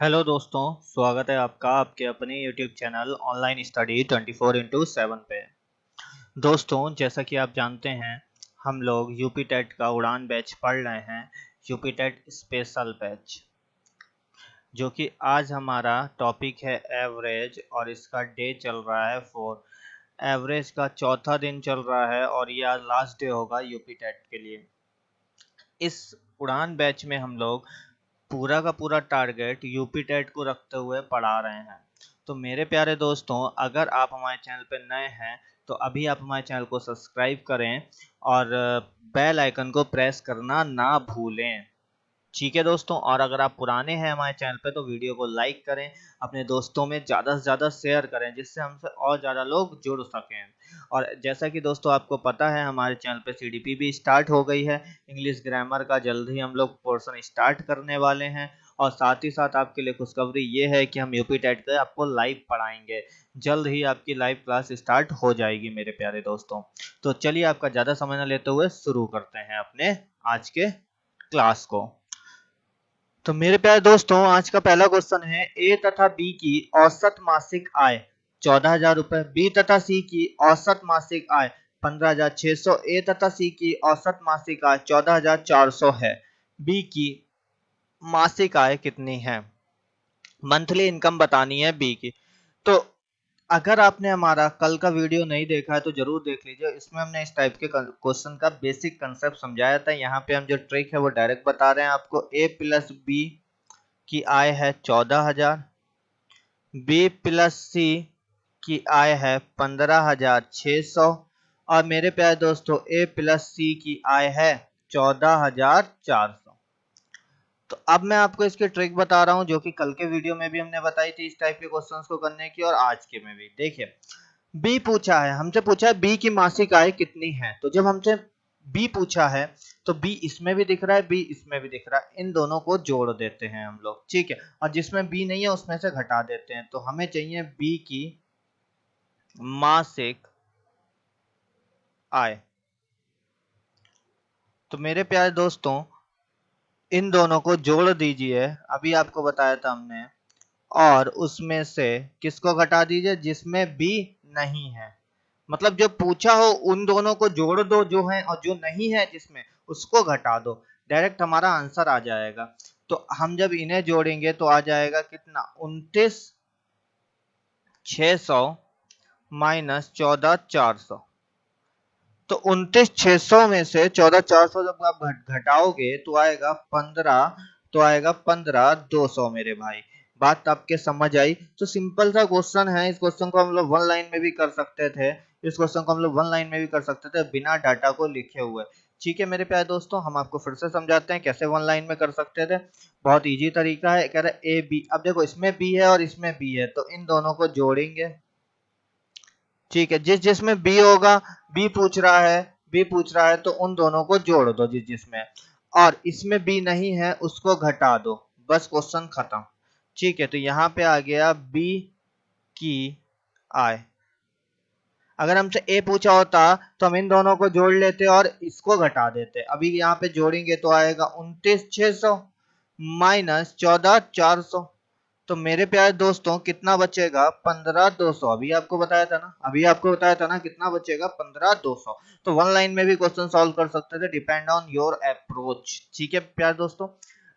Hello दोस्तों, स्वागत है आपका आपके अपने YouTube चैनल ऑनलाइन स्टडी 24/7 पे। दोस्तों, जैसा कि आप जानते हैं, हम लोग यूपी टेट का उड़ान बैच पढ़ रहे हैं, यूपी टेट स्पेशल बैच, जो कि आज हमारा टॉपिक है एवरेज और इसका डे चल रहा है 4। एवरेज का चौथा दिन चल रहा है और ये आज लास्ट डे होगा यूपी टेट के लिए। इस उड़ान बैच में हम लोग पूरा का पूरा टारगेट यूपी टेट को रखते हुए पढ़ा रहे हैं। तो मेरे प्यारे दोस्तों, अगर आप हमारे चैनल पर नए हैं तो अभी आप हमारे चैनल को सब्सक्राइब करें और बेल आइकन को प्रेस करना ना भूलें। ठीक है दोस्तों, और अगर आप पुराने हैं हमारे चैनल पे तो वीडियो को लाइक करें, अपने दोस्तों में ज़्यादा से ज़्यादा शेयर करें जिससे हमसे और ज़्यादा लोग जुड़ सकें। और जैसा कि दोस्तों आपको पता है, हमारे चैनल पे सीडीपी भी स्टार्ट हो गई है। इंग्लिश ग्रामर का जल्द ही हम लोग पोर्शन स्टार्ट करने वाले हैं और साथ ही साथ आपके लिए खुशखबरी ये है कि हम यूपी टेट के आपको लाइव पढ़ाएंगे। जल्द ही आपकी लाइव क्लास स्टार्ट हो जाएगी मेरे प्यारे दोस्तों। तो चलिए, आपका ज़्यादा समय न लेते हुए शुरू करते हैं अपने आज के क्लास को। तो मेरे प्यारे दोस्तों, आज का पहला क्वेश्चन है, ए तथा बी की औसत मासिक आय 14,000 रुपए, बी तथा सी की औसत मासिक आय 15,600, ए तथा सी की औसत मासिक आय 14,400 है। बी की मासिक आय कितनी है? मंथली इनकम बतानी है बी की। तो अगर आपने हमारा कल का वीडियो नहीं देखा है तो जरूर देख लीजिए। इसमें हमने इस टाइप के क्वेश्चन का बेसिक कंसेप्ट समझाया था। यहाँ पे हम जो ट्रिक है वो डायरेक्ट बता रहे हैं आपको। ए प्लस बी की आय है 14,000, बी प्लस सी की आय है 15,600 और मेरे प्यारे दोस्तों ए प्लस सी की आय है 14,400। तो अब मैं आपको इसकी ट्रिक बता रहा हूँ जो कि कल के वीडियो में भी हमने बताई थी इस टाइप के क्वेश्चंस को करने की, और आज के में भी। देखिए, बी पूछा है, हमसे पूछा है बी की मासिक आय कितनी है। तो जब हमसे बी पूछा है तो बी इसमें भी दिख रहा है, बी इसमें भी दिख रहा है, इन दोनों को जोड़ देते हैं हम लोग, ठीक है। और जिसमें बी नहीं है उसमें से घटा देते हैं। तो हमें चाहिए बी की मासिक आय। तो मेरे प्यारे दोस्तों, इन दोनों को जोड़ दीजिए, अभी आपको बताया था हमने, और उसमें से किसको घटा दीजिए? जिसमें बी नहीं है। मतलब जो पूछा हो उन दोनों को जोड़ दो जो है, और जो नहीं है जिसमें उसको घटा दो, डायरेक्ट हमारा आंसर आ जाएगा। तो हम जब इन्हें जोड़ेंगे तो आ जाएगा कितना? 29,600 माइनस 14,400। तो 29,600 में से 14,400 जब आप घटाओगे तो आएगा 15, तो आएगा 15,200 मेरे भाई। बात आपके समझ आई? तो सिंपल सा क्वेश्चन है। इस क्वेश्चन को हम लोग वन लाइन में भी कर सकते थे, इस क्वेश्चन को हम लोग वन लाइन में भी कर सकते थे बिना डाटा को लिखे हुए। ठीक है मेरे प्यारे दोस्तों, हम आपको फिर से समझाते हैं कैसे वन लाइन में कर सकते थे। बहुत इजी तरीका है। कह रहे ए बी, अब देखो इसमें बी है और इसमें बी है तो इन दोनों को जोड़ेंगे, ठीक है। जिस जिसमें बी होगा, बी पूछ रहा है, बी पूछ रहा है तो उन दोनों को जोड़ दो जिस जिसमें, और इसमें बी नहीं है उसको घटा दो, बस क्वेश्चन खत्म। ठीक है, तो यहाँ पे आ गया बी की आय। अगर हमसे ए पूछा होता तो हम इन दोनों को जोड़ लेते और इसको घटा देते। अभी यहाँ पे जोड़ेंगे तो आएगा 29,600 माइनस 14,400। तो मेरे प्यारे दोस्तों कितना बचेगा? 15,200। अभी आपको बताया था ना, अभी आपको बताया था ना कितना बचेगा? 15,200। तो वन लाइन में भी क्वेश्चन सॉल्व कर सकते थे, डिपेंड ऑन योर अप्रोच। ठीक है प्यारे दोस्तों,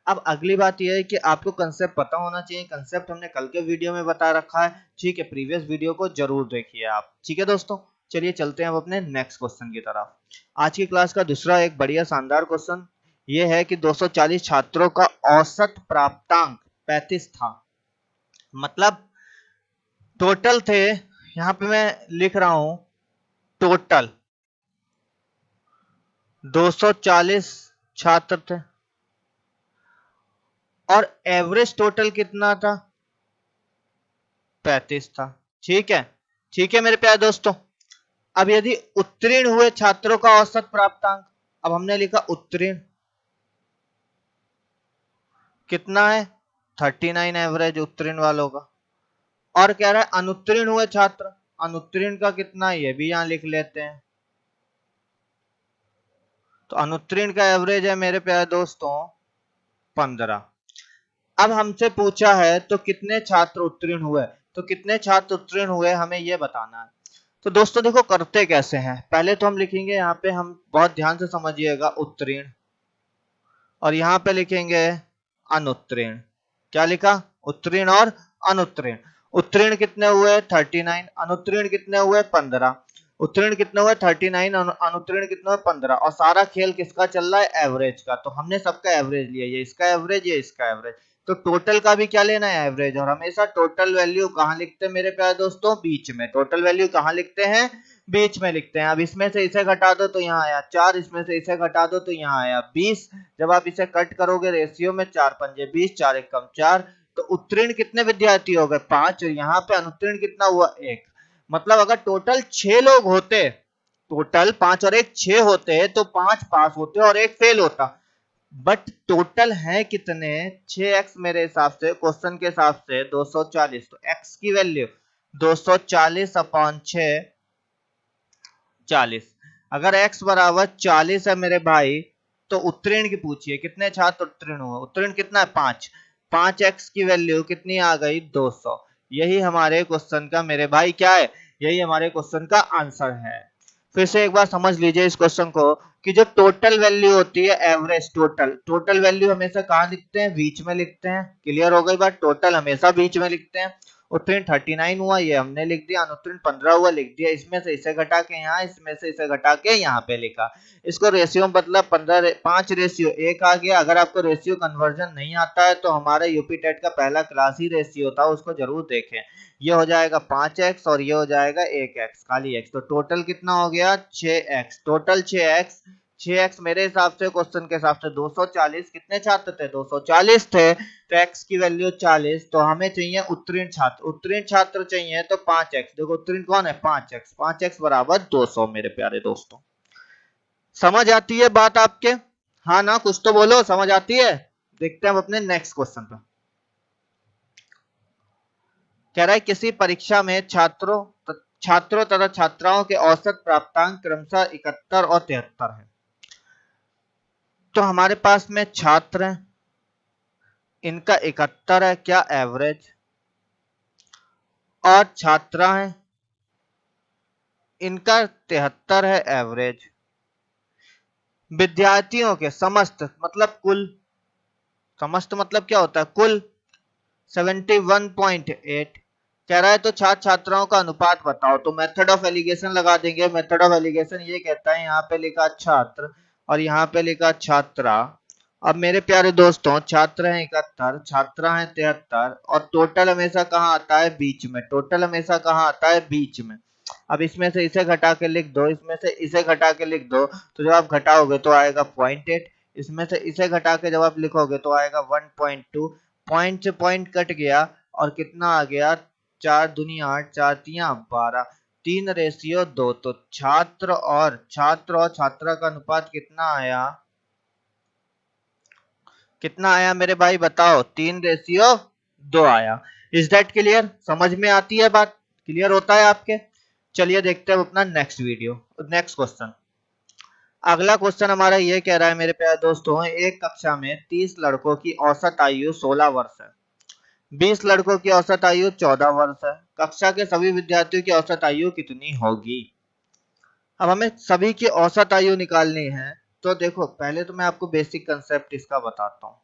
अब अगली बात यह है कि आपको कंसेप्ट पता होना चाहिए। कंसेप्ट हमने कल के वीडियो में बता रखा है, ठीक है। प्रीवियस वीडियो को जरूर देखिए आप, ठीक है दोस्तों। चलिए चलते हैं अब अपने नेक्स्ट क्वेश्चन की तरफ। आज की क्लास का दूसरा एक बढ़िया शानदार क्वेश्चन ये है कि 240 छात्रों का औसत प्राप्तांक 35 था। मतलब टोटल थे, यहाँ पे मैं लिख रहा हूं टोटल 240 छात्र थे और एवरेज टोटल कितना था? 35 था। ठीक है, ठीक है मेरे प्यारे दोस्तों। अब यदि उत्तीर्ण हुए छात्रों का औसत प्राप्तांक, अब हमने लिखा उत्तीर्ण कितना है? 39 एवरेज उत्तीर्ण वालों का। और कह रहा है अनुत्तीर्ण हुए छात्र, अनुत्तीर्ण का कितना है ये भी यहां लिख लेते हैं। तो अनुत्तीर्ण का एवरेज है मेरे प्यारे दोस्तों 15। अब हमसे पूछा है तो कितने छात्र उत्तीर्ण हुए, तो कितने छात्र उत्तीर्ण हुए हमें ये बताना है। तो दोस्तों देखो करते कैसे हैं, पहले तो हम लिखेंगे यहाँ पे, हम बहुत ध्यान से समझिएगा, उत्तीर्ण, और यहाँ पे लिखेंगे अनुत्तीर्ण। क्या लिखा? उत्तीर्ण और अनुत्तीर्ण। उत्तीर्ण कितने हुए? 39। अनुत्तीर्ण कितने हुए? 15। उत्तीर्ण कितने हुए? 39। अनुत्तीर्ण कितने हुए? 15। और सारा खेल किसका चल रहा है? एवरेज का। तो हमने सबका एवरेज लिया, ये इसका एवरेज, ये इसका एवरेज। तो टोटल का भी क्या लेना है? एवरेज। और हमेशा टोटल वैल्यू कहाँ लिखते हैं मेरे प्यारे दोस्तों? बीच में। टोटल वैल्यू कहाँ लिखते हैं? बीच में लिखते हैं। अब इसमें से इसे घटा दो तो यहाँ आया 4, इसमें से इसे घटा दो तो यहाँ आया 20। जब आप इसे कट करोगे रेशियो में 4 पंजे 20, 4 एक कम 4, तो उत्तीर्ण कितने विद्यार्थी हो गए? 5। और यहाँ पे अनुत्तीर्ण कितना हुआ? 1। मतलब अगर टोटल 6 लोग होते, टोटल 5 और 1 6 होते, तो 5 पास होते और 1 फेल होता। बट टोटल है कितने? 6x मेरे हिसाब से, क्वेश्चन के हिसाब से 240। तो x की वैल्यू 240 अपॉन 6, 40। अगर x बराबर 40 है मेरे भाई, तो उत्तीर्ण की पूछिए कितने छात्र उत्तीर्ण हुए? उत्तीर्ण कितना है? 5। 5x की वैल्यू कितनी आ गई? 200। यही हमारे क्वेश्चन का मेरे भाई क्या है? यही हमारे क्वेश्चन का आंसर है। फिर से एक बार समझ लीजिए इस क्वेश्चन को, कि जो टोटल वैल्यू होती है एवरेज, टोटल वैल्यू हमेशा कहाँ लिखते हैं? बीच में लिखते हैं। क्लियर हो गई बात? टोटल हमेशा बीच में लिखते हैं। उत्तीर्ण 39 हुआ, ये हमने लिख दिया। अनुत्तीर्ण 15 हुआ, लिख दिया। इसमें से इसे घटा के यहाँ, इसमें से इसे घटा के यहाँ पे लिखा। इसको रेशियो मतलब 5 रेशियो 1 आ गया। अगर आपको रेशियो कन्वर्जन नहीं आता है तो हमारा यूपी टेट का पहला क्लास ही रेशियो था, उसको जरूर देखें। ये हो जाएगा 5x और ये हो जाएगा 1x, खाली x। तो टोटल कितना हो गया? 6x। Total 6x। 6x मेरे हिसाब से, क्वेश्चन के हिसाब से 240। कितने छात्र थे? 240 थे। तो x की वैल्यू 40। तो हमें चाहिए उत्तीर्ण छात्र। उत्तीर्ण छात्र चाहिए तो 5x। देखो उत्तीर्ण कौन है? 5x। 5x बराबर 200 मेरे प्यारे दोस्तों। समझ आती है बात आपके? हाँ ना, कुछ तो बोलो, समझ आती है? देखते हैं हम अपने नेक्स्ट क्वेश्चन पे। कह रहा है किसी परीक्षा में छात्रों तथा छात्राओं के औसत प्राप्तांक क्रमशः 71 और 73 है। तो हमारे पास में छात्र हैं, इनका 71 है, क्या एवरेज? और छात्रा है, इनका 73 है, एवरेज। विद्यार्थियों के समस्त मतलब कुल, समस्त मतलब क्या होता है? कुल 71.8। कह रहा है तो छात्र छात्राओं का अनुपात बताओ। तो मेथड ऑफ एलिगेशन लगा देंगे। मेथड ऑफ एलिगेशन ये कहता है, यहाँ पे लिखा छात्र और यहाँ पे लिखा छात्रा। अब मेरे प्यारे दोस्तों, छात्र हैं 71, छात्रा हैं 73, और टोटल हमेशा कहाँ आता है? बीच में। टोटल हमेशा कहाँ आता है? बीच में। अब इसमें से इसे घटा के लिख दो, इसमें से इसे घटा के लिख दो, तो जब आप घटाओगे तो आएगा 0.8। इसमें से इसे घटा के जब आप लिखोगे तो आएगा 1.2। पॉइंट से पॉइंट कट गया और कितना आ गया? 4 दूनी 8, 4 तिया 12, 3:2। तो छात्र और छात्रा का अनुपात कितना आया? कितना आया मेरे भाई बताओ? 3:2 आया। Is that clear? समझ में आती है बात? क्लियर होता है आपके? चलिए देखते हैं अपना नेक्स्ट क्वेश्चन। अगला क्वेश्चन हमारा ये कह रहा है मेरे प्यारे दोस्तों, एक कक्षा में 30 लड़कों की औसत आयु 16 वर्ष है, 20 लड़कों की औसत आयु 14 वर्ष है। कक्षा के सभी विद्यार्थियों की औसत आयु कितनी होगी? अब हमें सभी की औसत आयु निकालनी है। तो देखो पहले तो मैं आपको बेसिक कंसेप्ट इसका बताता हूँ,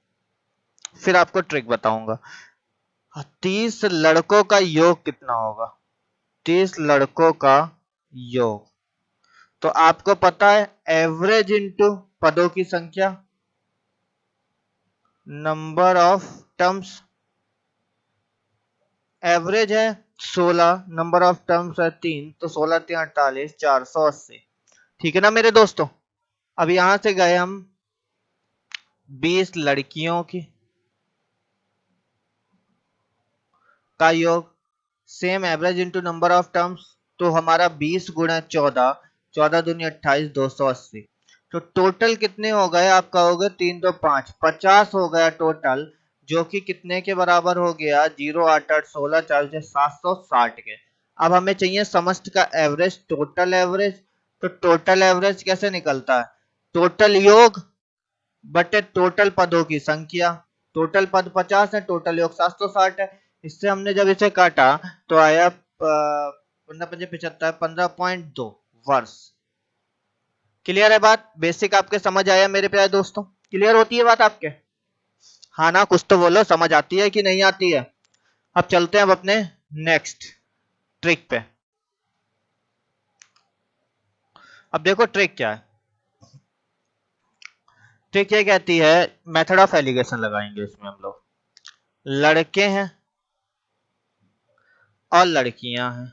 फिर आपको ट्रिक बताऊंगा। 30 लड़कों का योग कितना होगा? 30 लड़कों का योग, तो आपको पता है एवरेज इनटू पदों की संख्या, नंबर ऑफ टर्म्स। एवरेज है 16, नंबर ऑफ टर्म्स है 3, तो 16 3 48, 480। ठीक है ना मेरे दोस्तों? अब यहां से गए हम 20 लड़कियों की का योग, same average into number of terms. तो हमारा 20 गुणा 14, 14 दूनी 28, 280। तो टोटल कितने हो गए? आप कहोगे 3 2 5, 50 हो गया टोटल, जो कि कितने के बराबर हो गया? 0 8 8 16 4 760 के। अब हमें चाहिए समस्त का एवरेज, टोटल एवरेज। तो टोटल एवरेज कैसे निकलता है? टोटल योग बटे टोटल पदों की संख्या। टोटल पद 50 है, टोटल योग 760 है। इससे हमने जब इसे काटा तो आया 15×5 = 15.2 वर्ष। क्लियर है बात? बेसिक आपके समझ आया मेरे प्यारे दोस्तों? क्लियर होती है बात आपके? हाँ ना, कुछ तो बोलो, समझ आती है कि नहीं आती है? अब चलते हैं अब अपने नेक्स्ट ट्रिक पे। अब देखो ट्रिक क्या है। ट्रिक ये कहती है, मेथड ऑफ एलिगेशन लगाएंगे इसमें हम लोग। लड़के हैं और लड़कियां हैं।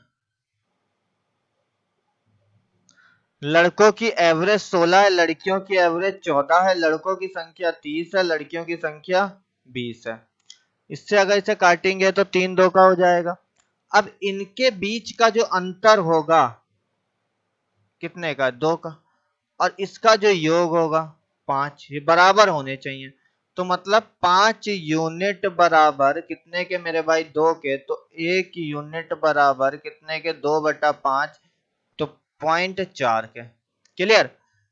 लड़कों की एवरेज 16 है, लड़कियों की एवरेज 14 है, लड़कों की संख्या 30 है, लड़कियों की संख्या 20 है। इससे अगर इसे काटेंगे तो 3 2 का हो जाएगा। अब इनके बीच का जो अंतर होगा कितने का? 2 का। और इसका जो योग होगा 5, ये बराबर होने चाहिए। तो मतलब 5 यूनिट बराबर कितने के मेरे भाई? 2 के। तो 1 यूनिट बराबर कितने के? 2/5। तो 0.4 के। क्लियर?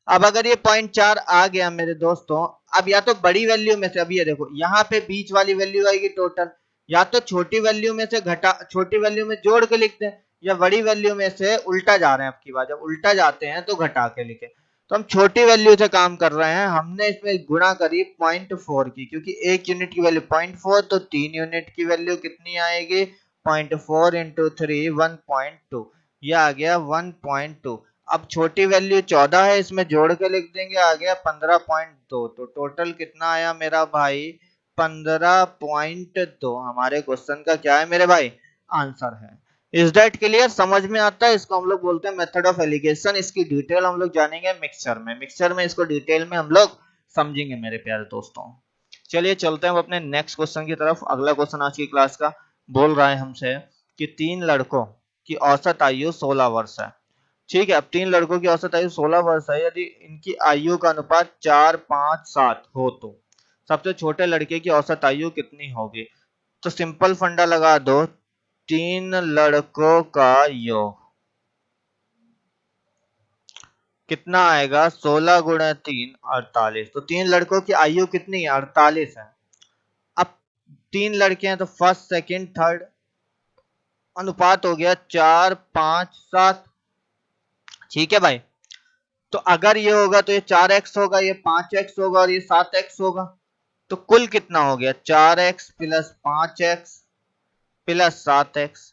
अब अगर ये 0.4 आ गया मेरे दोस्तों, अब या तो बड़ी वैल्यू में से, अब ये देखो यहाँ पे बीच वाली वैल्यू आएगी टोटल, या तो छोटी वैल्यू में से घटा, छोटी वैल्यू में जोड़ के लिखते हैं, या बड़ी वैल्यू में से उल्टा जा रहे हैं। आपकी बात, जब उल्टा जाते हैं तो घटा के लिखे। तो हम छोटी वैल्यू से काम कर रहे हैं। हमने इसमें गुणा करी 0.4 की, क्योंकि 1 यूनिट की वैल्यू 0.4, तो 3 यूनिट की वैल्यू कितनी आएगी? 0.4 × 3 1.2। ये आ गया 1.2। अब छोटी वैल्यू 14 है, इसमें जोड़ के लिख देंगे, आ गया 15.2। तो टोटल कितना आया मेरा भाई? 15.2 हमारे क्वेश्चन का क्या है मेरे भाई? आंसर है। Is that clear? समझ में आता है? इसको हम लोग बोलते हैं मेथड ऑफ एलिगेशन। इसकी डिटेल हम लोग जानेंगे मिक्सचर में। मिक्सचर में इसको डिटेल में हम लोग समझेंगे मेरे प्यारे दोस्तों। चलिए चलते हैं हम अपने नेक्स्ट क्वेश्चन की तरफ। अगला क्वेश्चन आज की क्लास का बोल रहा है हमसे कि 3 लड़कों की औसत आयु 16 वर्ष है। ठीक है, अब 3 लड़कों की औसत आयु 16 वर्ष है। यदि इनकी आयु का अनुपात 4 5 7 हो तो सबसे छोटे लड़के की औसत आयु कितनी होगी? तो सिंपल फंडा लगा दो, 3 लड़कों का योग कितना आएगा? 16 × 3 48। तो 3 लड़कों की आयु कितनी है? 48 है। अब 3 लड़के हैं तो फर्स्ट सेकंड थर्ड, अनुपात हो गया 4 5 7। ठीक है भाई, तो अगर ये होगा तो ये 4x होगा, ये 5x होगा और ये 7x होगा। तो कुल कितना हो गया? 4x + 5x + 7x।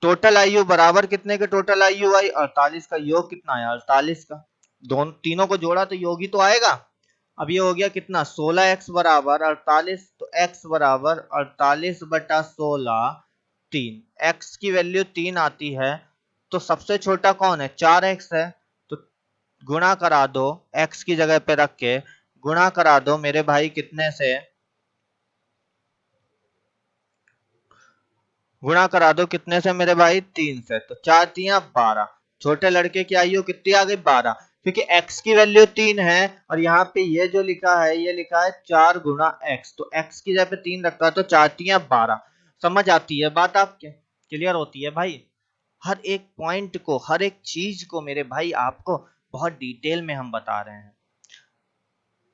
टोटल आयु बराबर कितने के? टोटल आयु आई 48 का। योग कितना आया? 48 का। दोनों तीनों को जोड़ा तो योग ही तो आएगा। अब ये हो गया कितना? 16x बराबर 48। तो x बराबर 48/16 3। x की वैल्यू 3 आती है, तो सबसे छोटा कौन है? 4x है। तो गुणा करा दो, x की जगह पे रख के गुणा करा दो मेरे भाई, कितने से? गुणा करा दो कितने से मेरे भाई? 3 से। तो 4 3 12। छोटे लड़के की आयु कितनी आ गई? 12। क्योंकि x की वैल्यू 3 है और यहाँ पे ये जो लिखा है, ये लिखा है 4 × x। तो x की जगह पे 3 रखता है, तो 4 3 12। समझ आती है बात आपके? क्लियर होती है भाई? हर एक पॉइंट को, हर एक चीज को मेरे भाई आपको बहुत डिटेल में हम बता रहे हैं,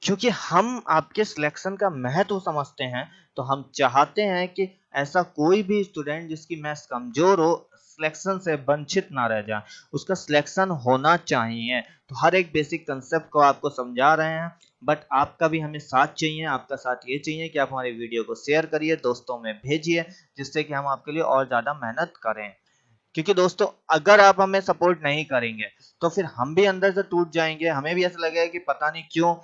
क्योंकि हम आपके सिलेक्शन का महत्व समझते हैं। तो हम चाहते हैं कि ऐसा कोई भी स्टूडेंट जिसकी मैथ्स कमजोर हो, सिलेक्शन से वंचित ना रह जाए। उसका सिलेक्शन होना चाहिए। तो हर एक बेसिक कंसेप्ट को आपको समझा रहे हैं, बट आपका भी हमें साथ चाहिए। आपका साथ ये चाहिए कि आप हमारी वीडियो को शेयर करिए, दोस्तों में भेजिए, जिससे कि हम आपके लिए और ज्यादा मेहनत करें। क्योंकि दोस्तों अगर आप हमें सपोर्ट नहीं करेंगे तो फिर हम भी अंदर से टूट जाएंगे। हमें भी ऐसा लगेगा कि पता नहीं क्यों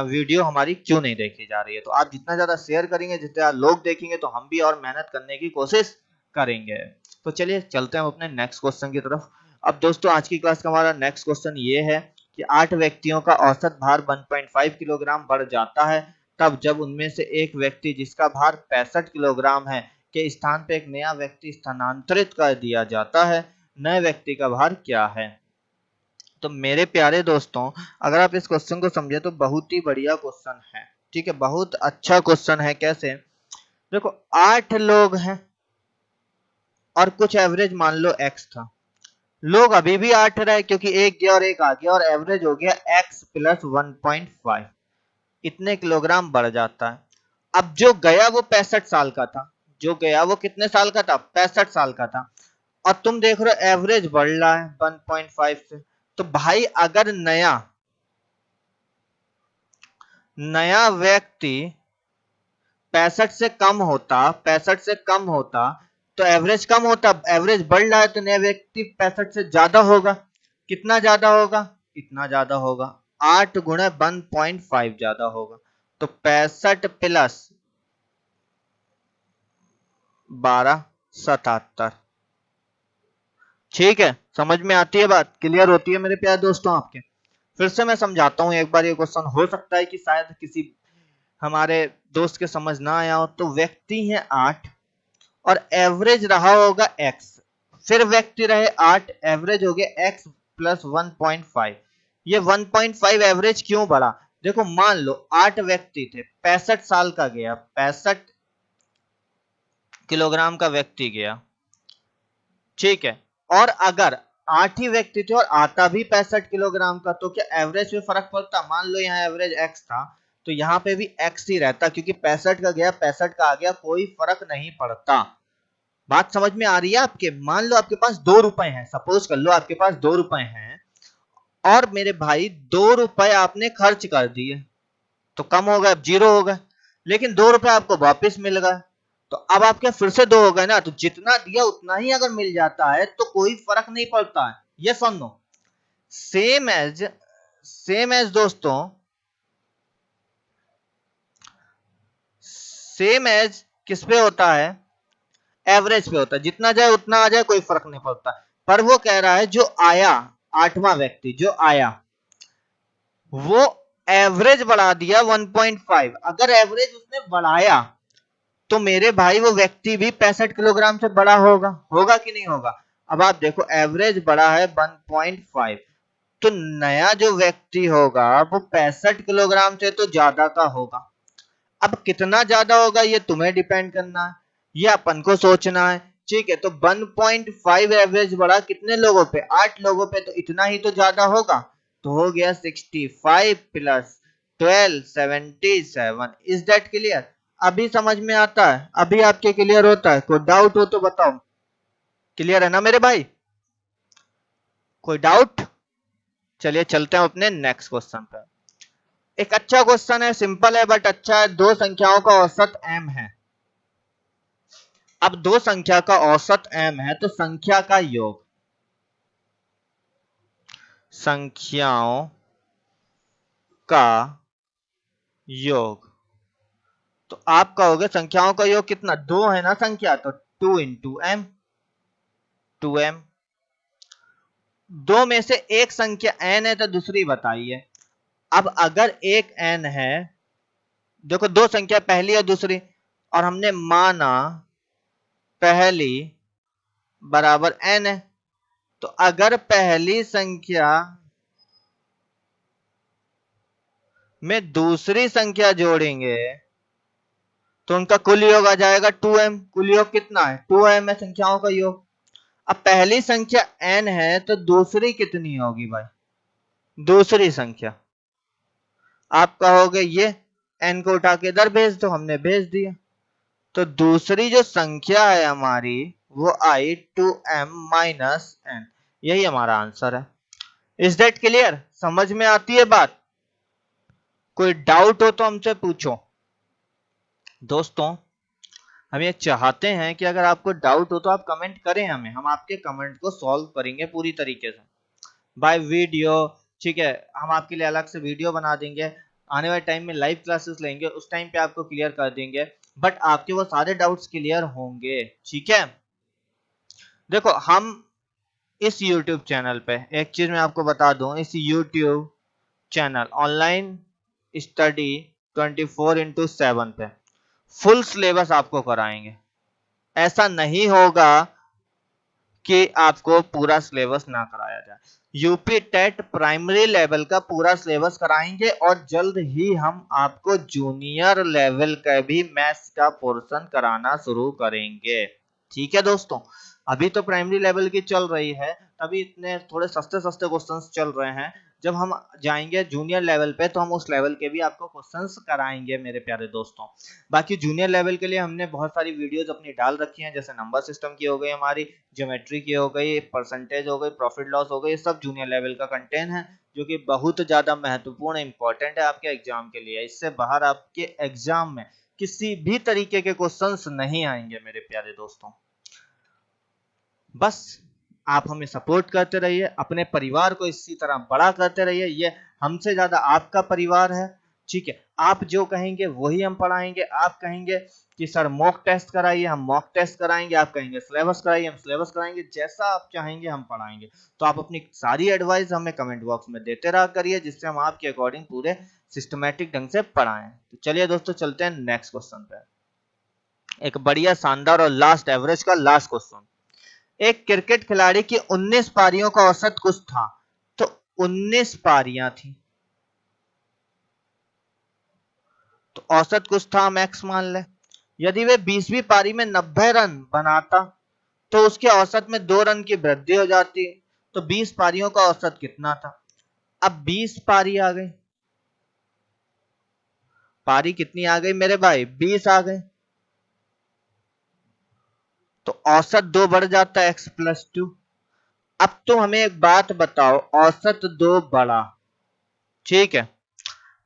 वीडियो हमारी क्यों नहीं देखी जा रही है। तो आप जितना ज्यादा शेयर करेंगे, जितने ज्यादा लोग देखेंगे, तो हम भी और मेहनत करने की कोशिश करेंगे। तो चलिए चलते हैं अपने नेक्स्ट क्वेश्चन की तरफ। अब दोस्तों आज की क्लास का हमारा नेक्स्ट क्वेश्चन ये है कि 8 व्यक्तियों का औसत भार 1.5 किलोग्राम बढ़ जाता है, तब जब उनमें से एक व्यक्ति जिसका भार 65 किलोग्राम है के स्थान पे एक नया व्यक्ति स्थानांतरित कर दिया जाता है। नए व्यक्ति का भार क्या है? तो मेरे प्यारे दोस्तों, अगर आप इस क्वेश्चन को समझे तो बहुत ही बढ़िया क्वेश्चन है। ठीक है, बहुत अच्छा क्वेश्चन है। कैसे? देखो 8 लोग हैं और कुछ एवरेज मान लो x था। लोग अभी भी 8 रहे, क्योंकि एक गया और एक आ गया, और एवरेज हो गया x + 1.5। इतने किलोग्राम बढ़ जाता है। अब जो गया वो 65 साल का था, जो गया वो कितने साल का था, 65 साल का था, और तुम देख रहे हो एवरेज बढ़ रहा है 1.5 से। तो भाई अगर नया नया व्यक्ति 65 से कम होता, 65 से कम होता तो एवरेज कम होता, एवरेज बढ़ रहा है तो नया व्यक्ति 65 से ज्यादा होगा। कितना ज्यादा होगा, इतना ज्यादा होगा, 8 गुणे 1.5 ज्यादा होगा। तो 65 प्लस 12 77। ठीक है, समझ में आती है बात, क्लियर होती है मेरे प्यारे दोस्तों आपके। फिर से मैं समझाता हूं एक बार, ये क्वेश्चन हो सकता है कि शायद किसी हमारे दोस्त के समझ ना आया हो। तो व्यक्ति है 8 और एवरेज रहा होगा x, फिर व्यक्ति रहे 8, एवरेज हो गया x प्लस 1.5। ये 1.5 एवरेज क्यों बढ़ा, देखो मान लो 8 व्यक्ति थे, 65 साल का गया, 65 किलोग्राम का व्यक्ति गया, ठीक है। और अगर 8 ही व्यक्ति थे और आता भी 65 किलोग्राम का, तो क्या एवरेज में फर्क पड़ता, मान लो यहाँ एवरेज x था तो यहाँ पे भी x ही रहता, क्योंकि 65 का गया 65 का आ गया, कोई फर्क नहीं पड़ता। बात समझ में आ रही है आपके। मान लो आपके पास 2 रुपए हैं, सपोज कर लो आपके पास 2 रुपए हैं, और मेरे भाई 2 रुपए आपने खर्च कर दिए, तो कम हो गए, अब 0 हो गए, लेकिन 2 रुपए आपको वापस मिल गए, तो अब आपके फिर से 2 हो गए ना। तो जितना दिया उतना ही अगर मिल जाता है तो कोई फर्क नहीं पड़ता है, ये सुन लो। सेम एज दोस्तों, सेम एज किस पे होता है, एवरेज पे होता है, जितना जाए उतना आ जाए कोई फर्क नहीं पड़ता। पर वो कह रहा है जो आया, 8वां व्यक्ति जो आया वो एवरेज बढ़ा दिया 1.5, अगर एवरेज उसने बढ़ाया तो मेरे भाई वो व्यक्ति भी 65 किलोग्राम से बड़ा होगा, होगा कि नहीं होगा। अब आप देखो एवरेज बढ़ा है 1.5, तो नया जो व्यक्ति होगा वो 65 किलोग्राम से तो ज्यादा का होगा। अब कितना ज्यादा होगा ये तुम्हें डिपेंड करना है, ये अपन को सोचना है, ठीक है। तो 1.5 एवरेज बढ़ा कितने लोगों पे, 8 लोगों पे, तो इतना ही तो ज्यादा होगा। तो हो गया 65 प्लस 12 77। इज दैट क्लियर, अभी समझ में आता है, अभी आपके क्लियर होता है, कोई डाउट हो तो बताओ। क्लियर है ना मेरे भाई, कोई डाउट। चलिए चलते हैं अपने नेक्स्ट क्वेश्चन पे। एक अच्छा क्वेश्चन है, सिंपल है बट अच्छा है। दो संख्याओं का औसत m है। अब दो संख्या का औसत m है तो संख्या का योग, संख्याओं का योग, तो आप कहोगे संख्याओं का योग कितना, 2 है ना संख्या, तो 2 इंटू एम, 2m। दो में से एक संख्या n है तो दूसरी बताइए। अब अगर एक n है, देखो दो संख्या पहली और दूसरी, और हमने माना पहली बराबर n है, तो अगर पहली संख्या में दूसरी संख्या जोड़ेंगे तो उनका कुल योग आ जाएगा 2m। कुल योग कितना है, 2m है संख्याओं का योग। अब पहली संख्या n है तो दूसरी कितनी होगी भाई, दूसरी संख्या, आप कहोगे ये n को उठा के इधर भेज दो, हमने भेज दिया, तो दूसरी जो संख्या है हमारी वो आई 2m माइनस n, यही हमारा आंसर है। इज दैट क्लियर, समझ में आती है बात, कोई डाउट हो तो हमसे पूछो। दोस्तों हम ये चाहते हैं कि अगर आपको डाउट हो तो आप कमेंट करें हमें, हम आपके कमेंट को सॉल्व करेंगे पूरी तरीके से बाय वीडियो, ठीक है। हम आपके लिए अलग से वीडियो बना देंगे, आने वाले टाइम में लाइव क्लासेस लेंगे, उस टाइम पे आपको क्लियर कर देंगे, बट आपके वो सारे डाउट्स क्लियर होंगे, ठीक है। देखो हम इस YouTube चैनल पे एक चीज मैं आपको बता दूं, इस YouTube चैनल ऑनलाइन स्टडी 24/7 पे फुल सिलेबस आपको कराएंगे। ऐसा नहीं होगा कि आपको पूरा सिलेबस ना कराया जाए। यूपी टेट प्राइमरी लेवल का पूरा सिलेबस कराएंगे और जल्द ही हम आपको जूनियर लेवल का भी मैथ्स का पोर्शन कराना शुरू करेंगे, ठीक है दोस्तों। अभी तो प्राइमरी लेवल की चल रही है, अभी इतने थोड़े सस्ते सस्ते क्वेश्चंस चल रहे हैं, जब हम जाएंगे जूनियर लेवल पे तो हम उस लेवल के भी आपको क्वेश्चंस कराएंगे मेरे प्यारे दोस्तों। बाकी जूनियर लेवल के लिए हमने बहुत सारी वीडियोस अपनी डाल रखी हैं, जैसे नंबर सिस्टम की हो गई, हमारी ज्योमेट्री की हो गई, परसेंटेज हो गई, प्रॉफिट लॉस हो गई, ये सब जूनियर लेवल का कंटेंट है जो कि बहुत ज्यादा महत्वपूर्ण इंपॉर्टेंट है आपके एग्जाम के लिए। इससे बाहर आपके एग्जाम में किसी भी तरीके के क्वेश्चंस नहीं आएंगे मेरे प्यारे दोस्तों। बस आप हमें सपोर्ट करते रहिए, अपने परिवार को इसी तरह बड़ा करते रहिए, ये हमसे ज्यादा आपका परिवार है, ठीक है। आप जो कहेंगे वही हम पढ़ाएंगे। आप कहेंगे कि सर मॉक टेस्ट कराइए, हम मॉक टेस्ट कराएंगे। आप कहेंगे सिलेबस कराइए, हम सिलेबस कराएंगे। जैसा आप चाहेंगे हम पढ़ाएंगे। तो आप अपनी सारी एडवाइस हमें कमेंट बॉक्स में देते रहा करिए, जिससे हम आपके अकॉर्डिंग पूरे सिस्टमेटिक ढंग से पढ़ाएं। तो चलिए दोस्तों चलते हैं नेक्स्ट क्वेश्चन पे। एक बढ़िया शानदार और लास्ट एवरेज का लास्ट क्वेश्चन। एक क्रिकेट खिलाड़ी की 19 पारियों का औसत कुछ था। तो 19 पारियां थी, तो औसत कुछ था, हम एक्स मान ले। यदि वे 20वीं पारी में 90 रन बनाता तो उसके औसत में 2 रन की वृद्धि हो जाती। तो 20 पारियों का औसत कितना था? अब 20 पारी आ गई, पारी कितनी आ गई मेरे भाई? 20 आ गए। तो औसत 2 बढ़ जाता है, एक्स प्लस 2। अब तुम हमें एक बात बताओ, औसत 2 बढ़ा, ठीक है,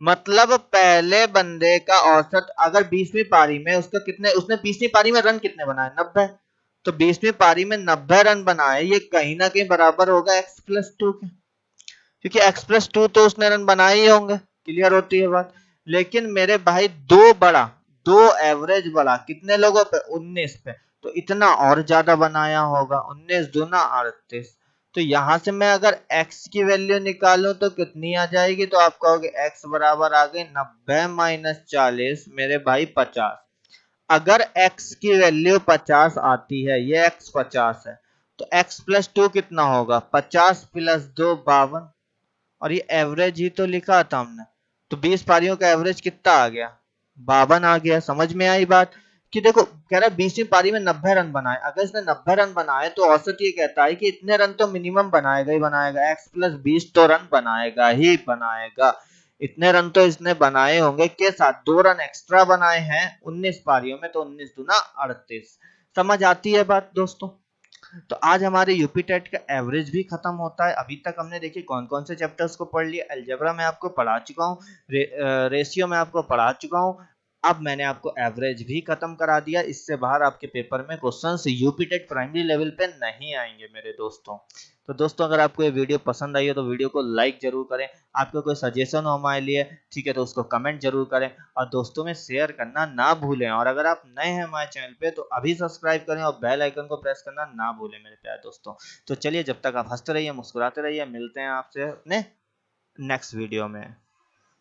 मतलब पहले बंदे का औसत अगर 20वीं पारी में उसका कितने, उसने 20वीं पारी में रन कितने बनाए? 90। तो 20वीं पारी में 90 रन बनाए, ये कहीं ना कहीं बराबर होगा एक्स प्लस 2 के, क्योंकि एक्स प्लस 2 तो उसने रन बनाए ही होंगे। क्लियर होती है बात। लेकिन मेरे भाई 2 बढ़ा, 2 एवरेज बढ़ा, कितने लोगों पे? 19 पे। तो इतना और ज्यादा बनाया होगा, 19 दूना 38। तो यहां से मैं अगर x की वैल्यू निकालूं तो कितनी आ जाएगी? तो आप कहोगे x बराबर आ गई 90 माइनस 40 मेरे भाई 50। अगर x की वैल्यू 50 आती है, ये x 50 है, तो x प्लस 2 कितना होगा? 50 प्लस 2 52। और ये एवरेज ही तो लिखा था हमने। तो 20 पारियों का एवरेज कितना आ गया? 52 आ गया। समझ में आई बात? कि देखो कह रहा है 20वीं पारी में 90 रन बनाए, अगर इसने 90 रन बनाए तो औसत ये कहता है कि इतने रन तो मिनिमम बनाएगा ही बनाएगा, एक्स प्लस 20 तो रन बनाएगा ही बनाएगा। इतने रन तो इसने बनाए होंगे, के साथ 2 रन एक्स्ट्रा बनाए हैं 19 पारियों में, तो 19 दूना 38। समझ आती है बात दोस्तों? तो आज हमारे यूपी टेट का एवरेज भी खत्म होता है। अभी तक हमने देखिए कौन कौन से चैप्टर्स को पढ़ लिया। अलजेब्रा में आपको पढ़ा चुका हूँ, रेशियो में आपको पढ़ा चुका हूँ। अब मैंने आपको एवरेज भी खत्म करा दिया। इससे बाहर आपके पेपर में questions UP TET primary level पे नहीं आएंगे मेरे दोस्तों। तो दोस्तों अगर आपको ये वीडियो पसंद आई हो तो वीडियो को लाइक जरूर करें। आपका कोई सजेशन हो हमारे लिए, ठीक है, तो उसको कमेंट जरूर करें और दोस्तों में शेयर करना ना भूलें। और अगर आप नए हैं हमारे चैनल पे तो अभी सब्सक्राइब करें और बेल आइकन को प्रेस करना ना भूलें मेरे प्यारे दोस्तों। तो चलिए जब तक आप हंसते रहिए, मुस्कुराते रहिए, मिलते हैं आपसे अपने नेक्स्ट वीडियो में।